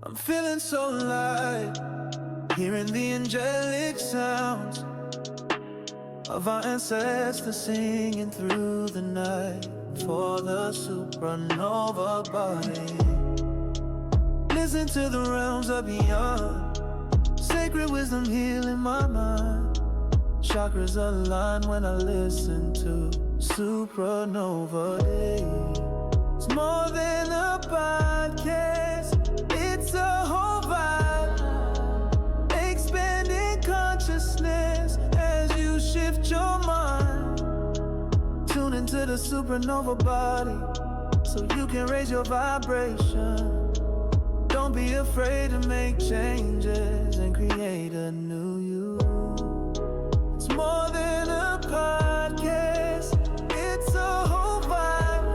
I'm feeling so light, hearing the angelic sounds of our ancestors singing through the night for the SupraNova Body. Listen to the realms of beyond, sacred wisdom healing my mind. Chakras align when I listen to SupraNova Day. It's more than a podcast, it's a whole vibe. Expanding consciousness as you shift your mind. Tune into the SupraNova Body so you can raise your vibration. Don't be afraid to make changes and create a new you. It's more than a podcast, it's a whole vibe.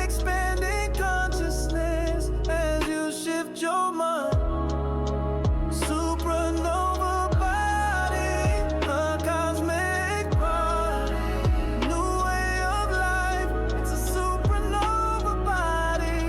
Expanding consciousness as you shift your mind. SupraNova Body, a cosmic party. New way of life, it's a SupraNova Body.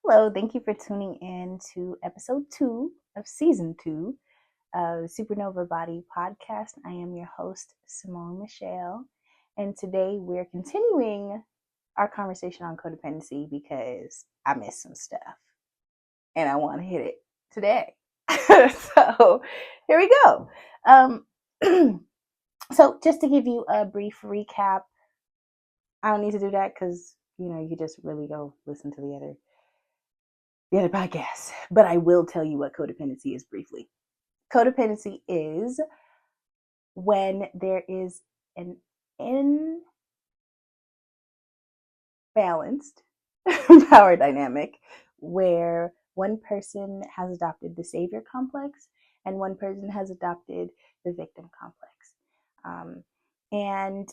Hello, thank you for tuning in to episode 2 of season 2 of SupraNova Body Podcast. I am your host, Simone Michelle, and today we're continuing our conversation on codependency because I missed some stuff and I want to hit it today. So here we go. So just to give you a brief recap, I don't need to do that because you could just really go listen to the other podcast, but I will tell you what codependency is briefly. Codependency is when there is an imbalanced power dynamic where one person has adopted the savior complex and one person has adopted the victim complex. And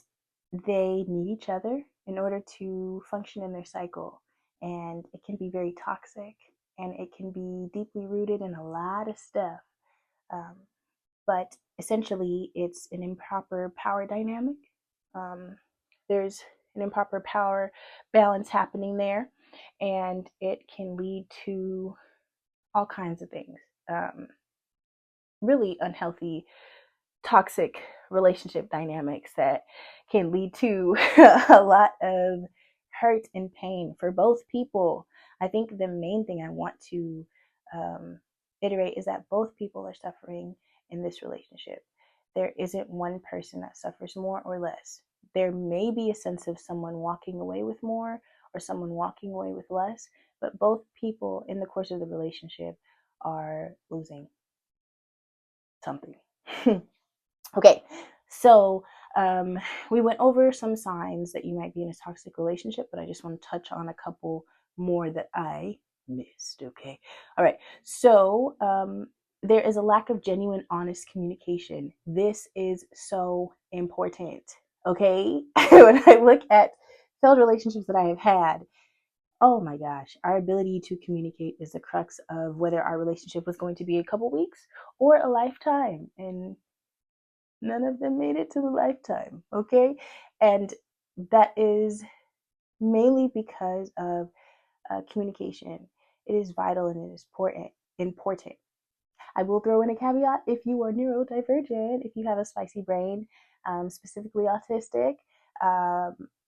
they need each other in order to function in their cycle. And it can be very toxic and it can be deeply rooted in a lot of stuff. But essentially, it's an improper power dynamic. There's an improper power balance happening there, and it can lead to all kinds of things. Really unhealthy, toxic relationship dynamics that can lead to a lot of hurt and pain for both people. I think the main thing I want to iterate is that both people are suffering in this relationship. There isn't one person that suffers more or less. There may be a sense of someone walking away with more or someone walking away with less, but both people in the course of the relationship are losing something. Okay, so we went over some signs that you might be in a toxic relationship, but I just want to touch on a couple more that I missed. Okay, all right, so there is a lack of genuine, honest communication. This is so important. Okay, when I look at failed relationships that I have had, oh my gosh, our ability to communicate is the crux of whether our relationship was going to be a couple weeks or a lifetime. And none of them made it to the lifetime, okay? And that is mainly because of communication. It is vital and it is important. I will throw in a caveat: if you are neurodivergent, if you have a spicy brain, specifically autistic,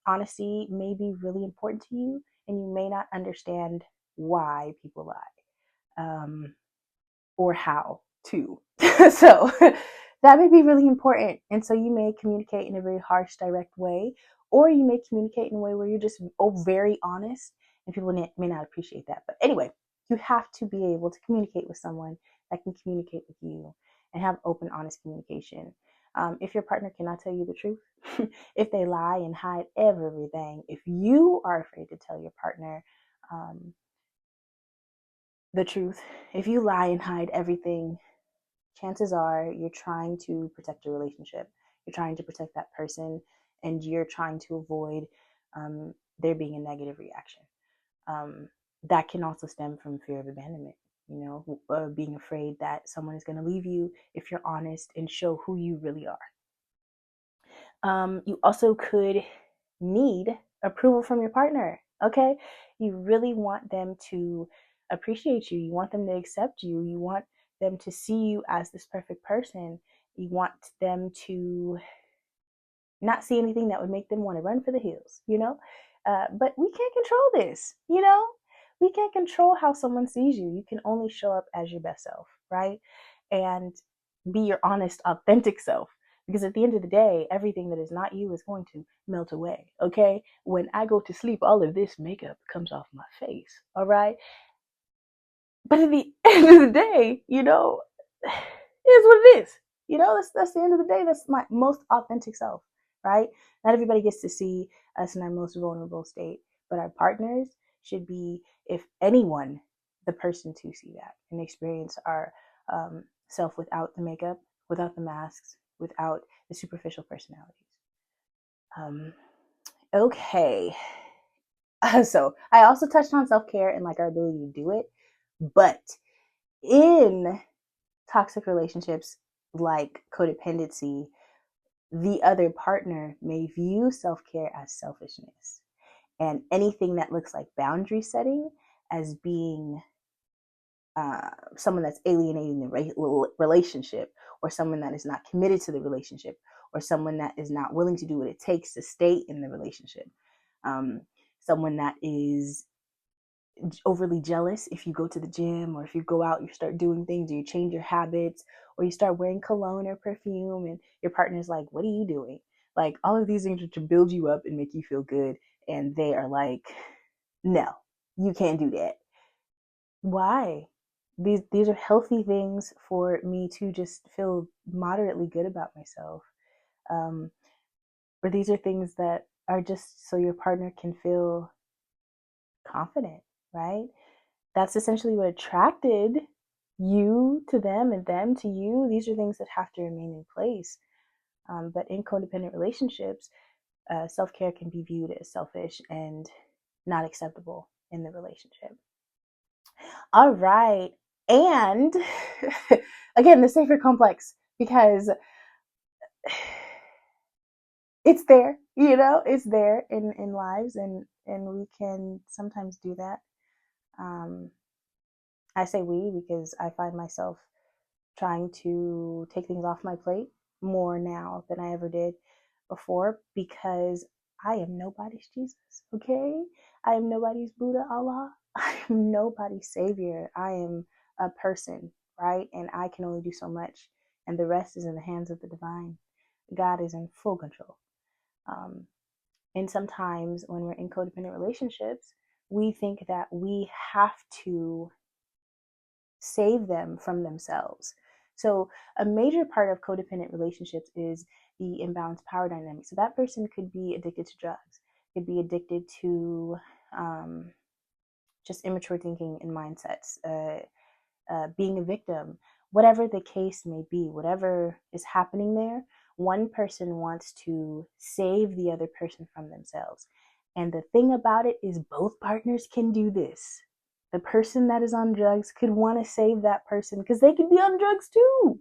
honesty may be really important to you, and you may not understand why people lie, or how to. So that may be really important. And so you may communicate in a very harsh, direct way, or you may communicate in a way where you're just very honest, and people may not appreciate that. But anyway, you have to be able to communicate with someone that can communicate with you and have open, honest communication. If your partner cannot tell you the truth, if they lie and hide everything, if you are afraid to tell your partner the truth, if you lie and hide everything, chances are you're trying to protect your relationship. You're trying to protect that person, and you're trying to avoid there being a negative reaction. That can also stem from fear of abandonment, being afraid that someone is going to leave you if you're honest and show who you really are. You also could need approval from your partner, okay? You really want them to appreciate you. You want them to accept you. You want them to see you as this perfect person. You want them to not see anything that would make them want to run for the hills, but we can't control this, we can't control how someone sees you. You can only show up as your best self, right? And be your honest, authentic self. Because at the end of the day, everything that is not you is going to melt away, okay? When I go to sleep, all of this makeup comes off my face, all right? But at the end of the day, it is what it is. That's the end of the day. That's my most authentic self, right? Not everybody gets to see us in our most vulnerable state, but our partners should be, if anyone, the person to see that and experience our self without the makeup, without the masks, without the superficial personalities. Okay. So I also touched on self-care and our ability to do it, but in toxic relationships like codependency, the other partner may view self-care as selfishness, and anything that looks like boundary setting as being someone that's alienating the relationship, or someone that is not committed to the relationship, or someone that is not willing to do what it takes to stay in the relationship. Someone that is overly jealous if you go to the gym, or if you go out, you start doing things, or you change your habits, or you start wearing cologne or perfume, and your partner's like, what are you doing? All of these things are to build you up and make you feel good, and they are like, no, you can't do that. Why? These are healthy things for me to just feel moderately good about myself. Or these are things that are just so your partner can feel confident, right? That's essentially what attracted you to them and them to you. These are things that have to remain in place. But in codependent relationships, self-care can be viewed as selfish and not acceptable in the relationship. All right. And again, the safer complex, because it's there, it's there in lives, and we can sometimes do that. I say we because I find myself trying to take things off my plate more now than I ever did before, because I am nobody's Jesus, okay? I am nobody's Buddha, Allah. I am nobody's savior. I am a person, right? And I can only do so much, and the rest is in the hands of the divine. God is in full control. And sometimes when we're in codependent relationships, we think that we have to save them from themselves. So a major part of codependent relationships is the imbalanced power dynamic. So that person could be addicted to drugs, could be addicted to just immature thinking and mindsets, being a victim, whatever the case may be, whatever is happening there, one person wants to save the other person from themselves. And the thing about it is both partners can do this. The person that is on drugs could want to save that person because they could be on drugs too.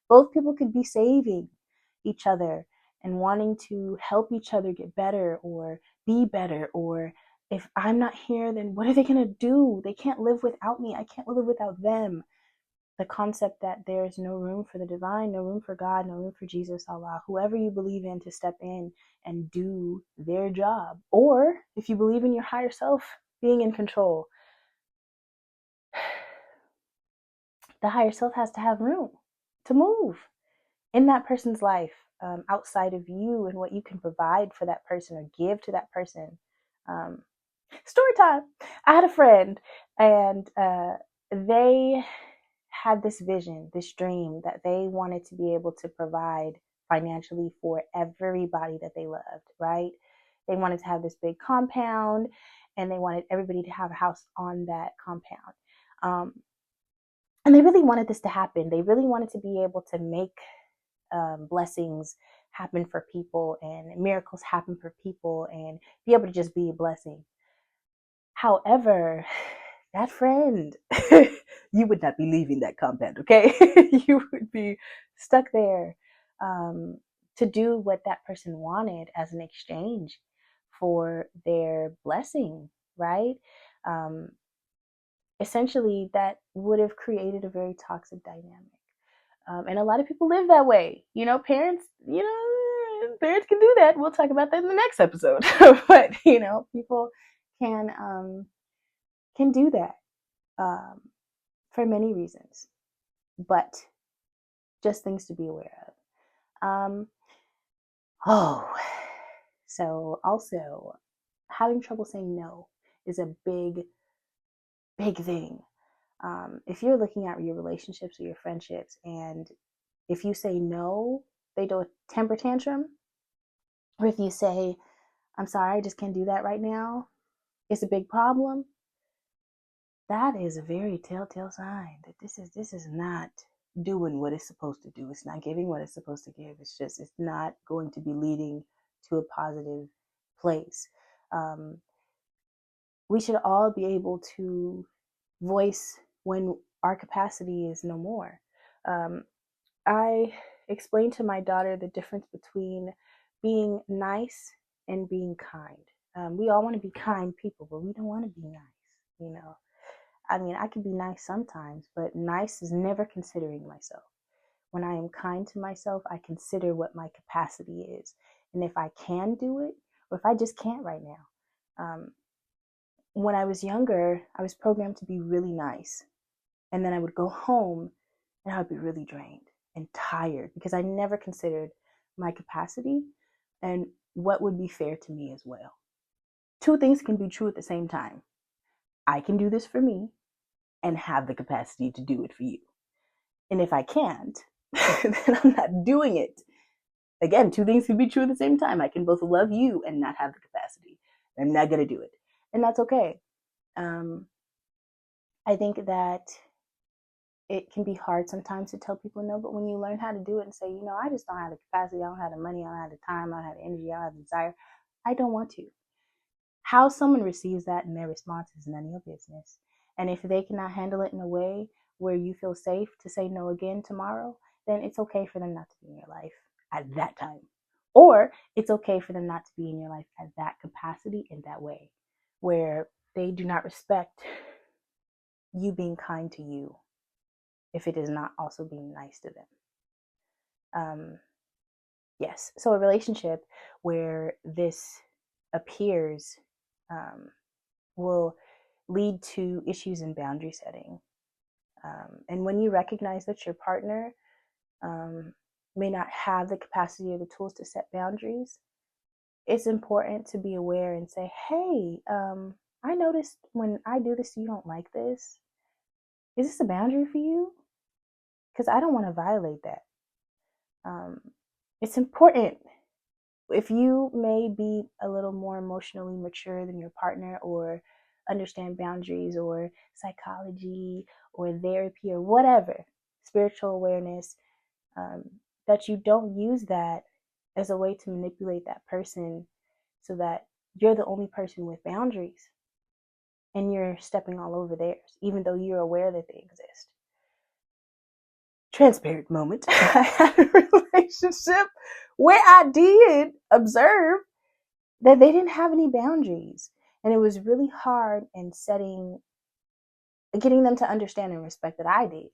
Both people could be saving each other and wanting to help each other get better or be better. Or if I'm not here, then what are they going to do? They can't live without me. I can't live without them. The concept that there is no room for the divine, no room for God, no room for Jesus, Allah, whoever you believe in, to step in and do their job. Or if you believe in your higher self being in control, the higher self has to have room to move in that person's life, outside of you and what you can provide for that person or give to that person. Story time. I had a friend, and they had this vision, this dream that they wanted to be able to provide financially for everybody that they loved, right? They wanted to have this big compound, and they wanted everybody to have a house on that compound. And they really wanted this to happen. They really wanted to be able to make blessings happen for people and miracles happen for people and be able to just be a blessing. However, that friend, you would not be leaving that compound, okay? You would be stuck there to do what that person wanted as an exchange for their blessing, right? Essentially, that would have created a very toxic dynamic. And a lot of people live that way. Parents, parents can do that. We'll talk about that in the next episode. But, people can do that for many reasons. But just things to be aware of. So also having trouble saying no is a big, big thing. If you're looking at your relationships or your friendships, and if you say no, they do a temper tantrum, or if you say, I'm sorry, I just can't do that right now, it's a big problem, that is a very telltale sign that this is not doing what it's supposed to do. It's not giving what it's supposed to give. It's not going to be leading to a positive place. We should all be able to voice when our capacity is no more. I explained to my daughter the difference between being nice and being kind. We all want to be kind people, but we don't want to be nice, I could be nice sometimes, but nice is never considering myself. When I am kind to myself, I consider what my capacity is. And if I can do it, or if I just can't right now. When I was younger, I was programmed to be really nice. And then I would go home and I would be really drained and tired because I never considered my capacity and what would be fair to me as well. Two things can be true at the same time. I can do this for me and have the capacity to do it for you. And if I can't, then I'm not doing it. Again, two things can be true at the same time. I can both love you and not have the capacity. I'm not going to do it. And that's okay. I think that it can be hard sometimes to tell people no, but when you learn how to do it and say, I just don't have the capacity, I don't have the money, I don't have the time, I don't have the energy, I don't have the desire, I don't want to. How someone receives that and their response is none of your business. And if they cannot handle it in a way where you feel safe to say no again tomorrow, then it's okay for them not to be in your life at that time. Or it's okay for them not to be in your life at that capacity in that way, where they do not respect you being kind to you if it is not also being nice to them. Yes, so a relationship where this appears will lead to issues in boundary setting. And when you recognize that your partner may not have the capacity or the tools to set boundaries, it's important to be aware and say, hey, I noticed when I do this, you don't like this. Is this a boundary for you? Because I don't want to violate that. It's important. If you may be a little more emotionally mature than your partner, or understand boundaries or psychology or therapy or whatever, spiritual awareness, that you don't use that as a way to manipulate that person so that you're the only person with boundaries and you're stepping all over theirs, even though you're aware that they exist. Transparent moment. I had a relationship where I did observe that they didn't have any boundaries. And it was really hard in getting them to understand and respect that I did.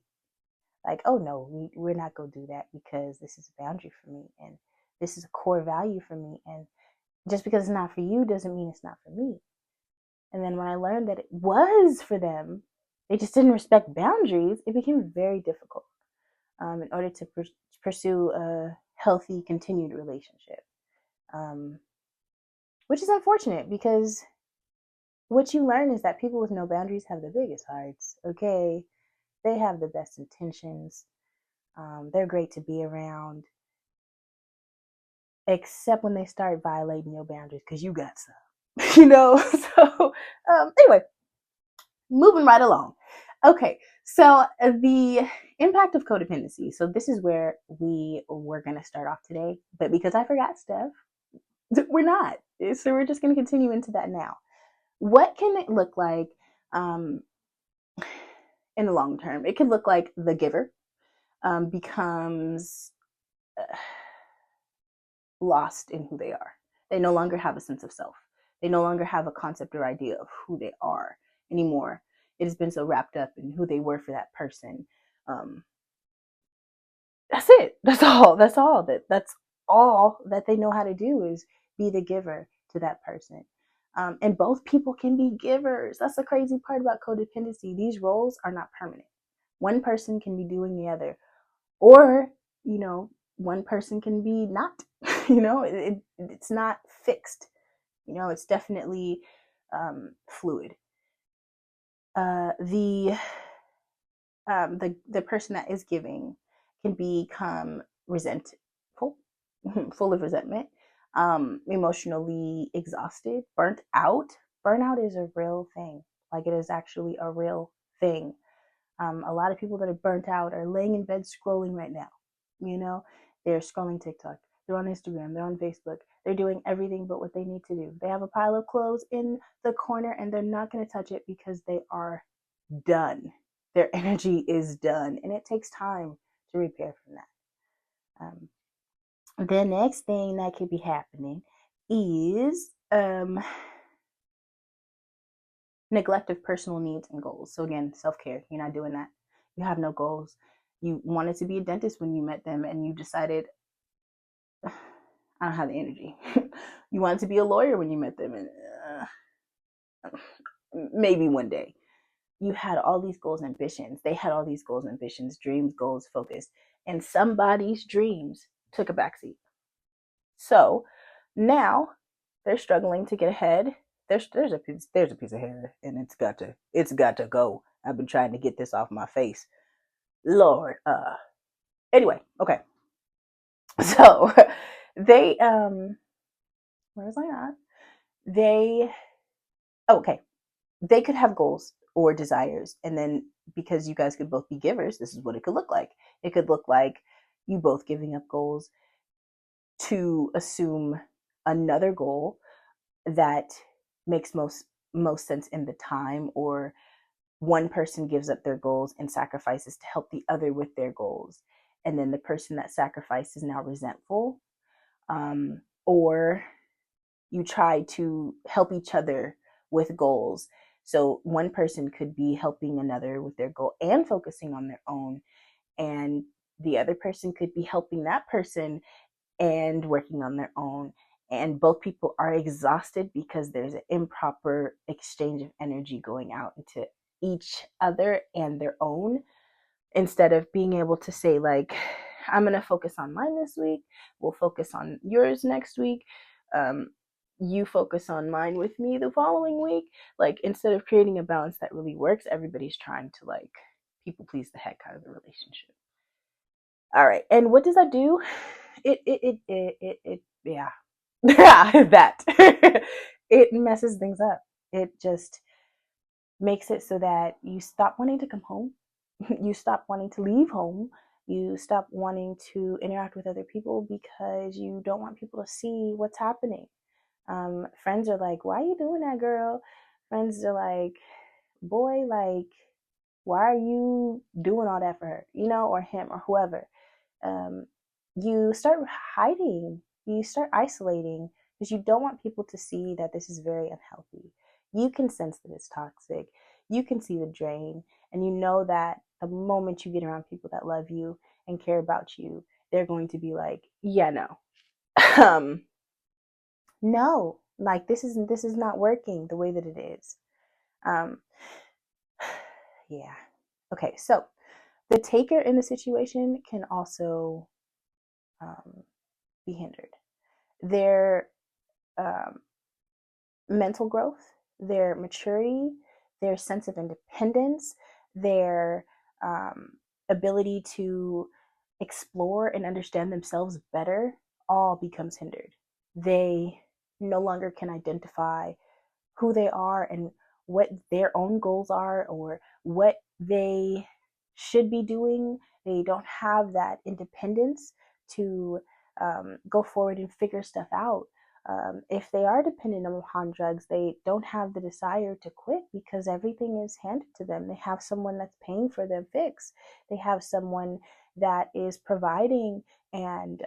Like, oh no, we're not going to do that because this is a boundary for me. And this is a core value for me. And just because it's not for you doesn't mean it's not for me. And then when I learned that it was for them, they just didn't respect boundaries, it became very difficult in order to pursue a healthy, continued relationship. Which is unfortunate because what you learn is that people with no boundaries have the biggest hearts, okay? They have the best intentions. They're great to be around, except when they start violating your boundaries because you got some, So, anyway, moving right along. Okay, so the impact of codependency. So this is where we were going to start off today, but because I forgot stuff, we're not. So we're just going to continue into that now. What can it look like in the long term? It could look like the giver becomes lost in who they are. They no longer have a sense of self. They no longer have a concept or idea of who they are anymore. It has been so wrapped up in who they were for that person. That's it. That's all. That's all that they know how to do is be the giver to that person. And both people can be givers. That's the crazy part about codependency. These roles are not permanent. One person can be doing the other, or one person can be not. It's not fixed. It's definitely fluid. The person that is giving can become resentful, full of resentment, emotionally exhausted, burnt out. Burnout is a real thing. Like, it is actually a real thing. A lot of people that are burnt out are laying in bed scrolling right now. They're scrolling TikTok. They're on Instagram. They're on Facebook. They're doing everything but what they need to do. They have a pile of clothes in the corner and they're not going to touch it because they are done. Their energy is done, and it takes time to repair from that. The next thing that could be happening is neglect of personal needs and goals. So again, self-care. You're not doing that. You have no goals. You wanted to be a dentist when you met them, and you decided, I don't have the energy. You wanted to be a lawyer when you met them, and maybe one day. You had all these goals and ambitions. They had all these goals and ambitions, dreams, goals, focus, and somebody's dreams took a backseat. So now they're struggling to get ahead. There's a piece of hair, and it's got to go. I've been trying to get this off my face, Lord. Anyway, okay. So they where was I at? They could have goals or desires, and then because you guys could both be givers, this is what it could look like. It could look like you both giving up goals to assume another goal that makes most sense in the time, or one person gives up their goals and sacrifices to help the other with their goals, and then the person that sacrificed is now resentful, or you try to help each other with goals. So one person could be helping another with their goal and focusing on their own, and the other person could be helping that person and working on their own. And both people are exhausted because there's an improper exchange of energy going out into each other and their own, instead of being able to say, like, I'm going to focus on mine this week. We'll focus on yours next week. You focus on mine with me the following week. Like, instead of creating a balance that really works, everybody's trying to, like, people please the heck out of the relationship. All right. And what does that do? Yeah. That. It messes things up. It just makes it so that you stop wanting to come home. You stop wanting to leave home. You stop wanting to interact with other people because you don't want people to see what's happening. Friends are like, why are you doing that, girl? Friends are like, boy, like, why are you doing all that for her? Or him or whoever. You start hiding. You start isolating because you don't want people to see that this is very unhealthy. You can sense that it's toxic. You can see the drain, and you know that the moment you get around people that love you and care about you, they're going to be like, yeah, no. No, like, this is not working the way that it is. Yeah. Okay, so the taker in the situation can also be hindered. Their mental growth, their maturity, their sense of independence, their ability to explore and understand themselves better all becomes hindered. They no longer can identify who they are and what their own goals are or what they should be doing. They don't have that independence to go forward and figure stuff out. If they are dependent upon drugs, they don't have the desire to quit because everything is handed to them. They have someone that's paying for their fix. They have someone that is providing and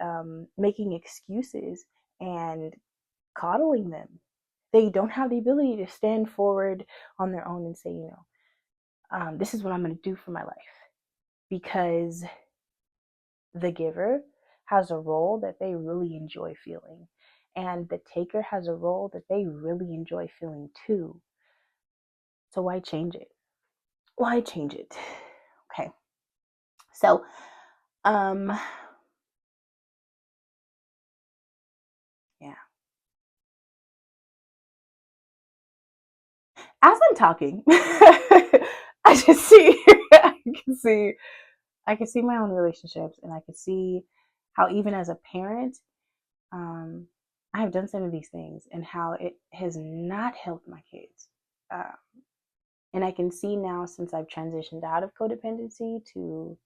making excuses and coddling them. They don't have the ability to stand forward on their own and say, this is what I'm going to do for my life. Because the giver has a role that they really enjoy feeling. And the taker has a role that they really enjoy feeling too. So why change it? Why change it? Okay. So, yeah. As I'm talking, I just see, I can see my own relationships, and I can see how even as a parent, I have done some of these things and how it has not helped my kids. And I can see now, since I've transitioned out of codependency, to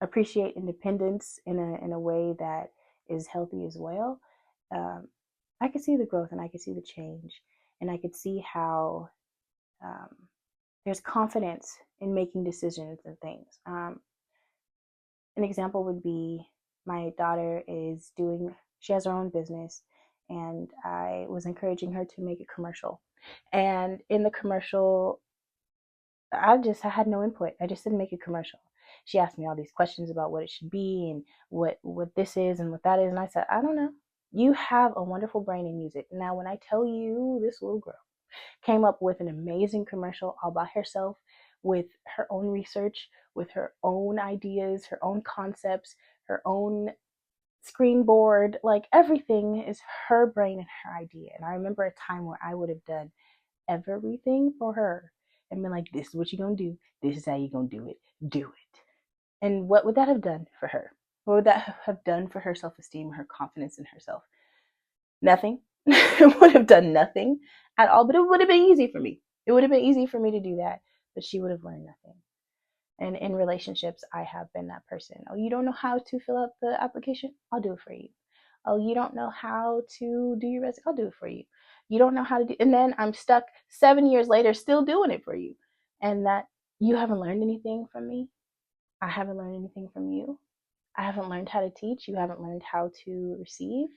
appreciate independence in a way that is healthy as well. I could see the growth and I could see the change, and I could see how there's confidence in making decisions and things. An example would be my daughter she has her own business, and I was encouraging her to make a commercial. And in the commercial, I had no input. I just didn't make a commercial. She asked me all these questions about what it should be and what this is and what that is. And I said, I don't know. You have a wonderful brain and use it. Now, when I tell you, this little girl came up with an amazing commercial all by herself, with her own research, with her own ideas, her own concepts, her own screen board. Like, everything is her brain and her idea. And I remember a time where I would have done everything for her and been like, this is what you're going to do. This is how you're going to do it. Do it. And what would that have done for her? What would that have done for her self-esteem, her confidence in herself? Nothing. It would have done nothing at all, but it would have been easy for me. It would have been easy for me to do that, but she would have learned nothing. And in relationships, I have been that person. Oh, you don't know how to fill out the application? I'll do it for you. Oh, you don't know how to do your resume? I'll do it for you. You don't know how to do, and then I'm stuck 7 years later still doing it for you. And that you haven't learned anything from me. I haven't learned anything from you. I haven't learned how to teach. You haven't learned how to receive.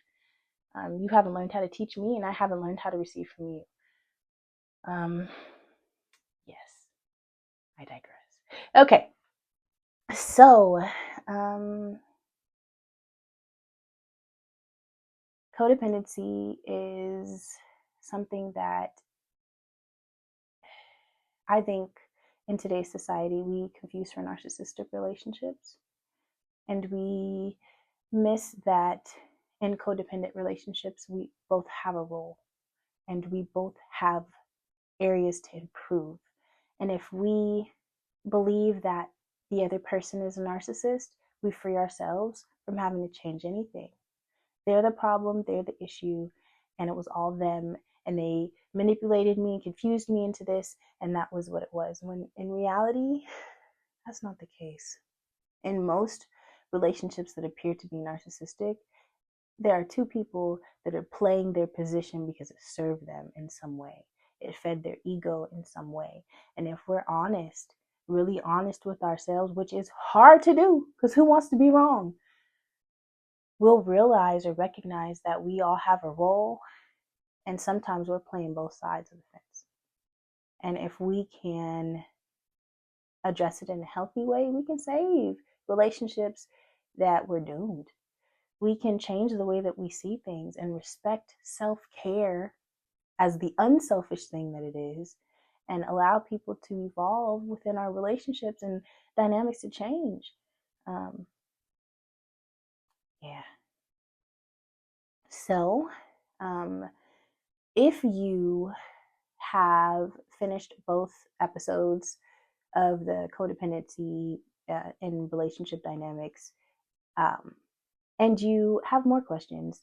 You haven't learned how to teach me, and I haven't learned how to receive from you. Yes, I digress. Okay, so codependency is something that I think in today's society we confuse for narcissistic relationships, and we miss that in codependent relationships we both have a role and we both have areas to improve. And if we believe that the other person is a narcissist, we free ourselves from having to change anything. They're the problem, they're the issue, and it was all them, and they manipulated me and confused me into this, and that was what it was. When in reality, that's not the case. In most relationships that appear to be narcissistic, there are two people that are playing their position because it served them in some way. It fed their ego in some way. And if we're honest, really honest with ourselves, which is hard to do because who wants to be wrong? We'll realize or recognize that we all have a role, and sometimes we're playing both sides of the fence. And if we can address it in a healthy way, we can save relationships that were doomed. We can change the way that we see things and respect self-care as the unselfish thing that it is, and allow people to evolve within our relationships and dynamics to change. Yeah. So, if you have finished both episodes of the codependency in relationship dynamics, and you have more questions,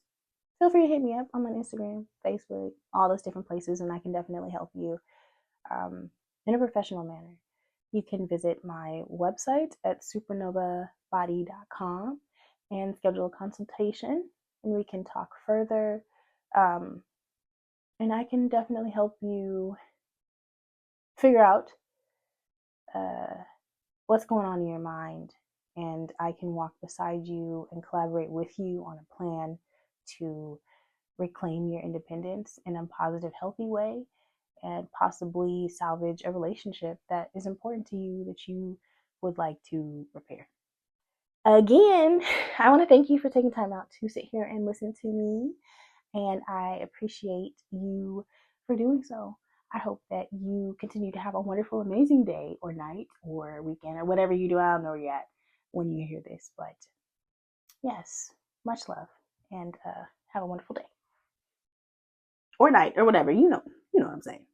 feel free to hit me up. I'm on Instagram, Facebook, all those different places, and I can definitely help you in a professional manner. You can visit my website at SupraNovaBody.com and schedule a consultation, and we can talk further. And I can definitely help you figure out what's going on in your mind, and I can walk beside you and collaborate with you on a plan to reclaim your independence in a positive, healthy way, and possibly salvage a relationship that is important to you that you would like to repair. Again, I want to thank you for taking time out to sit here and listen to me, and I appreciate you for doing so. I hope that you continue to have a wonderful, amazing day or night or weekend or whatever you do. I don't know where you're at when you hear this, but yes, much love, and have a wonderful day or night or whatever. You know what I'm saying.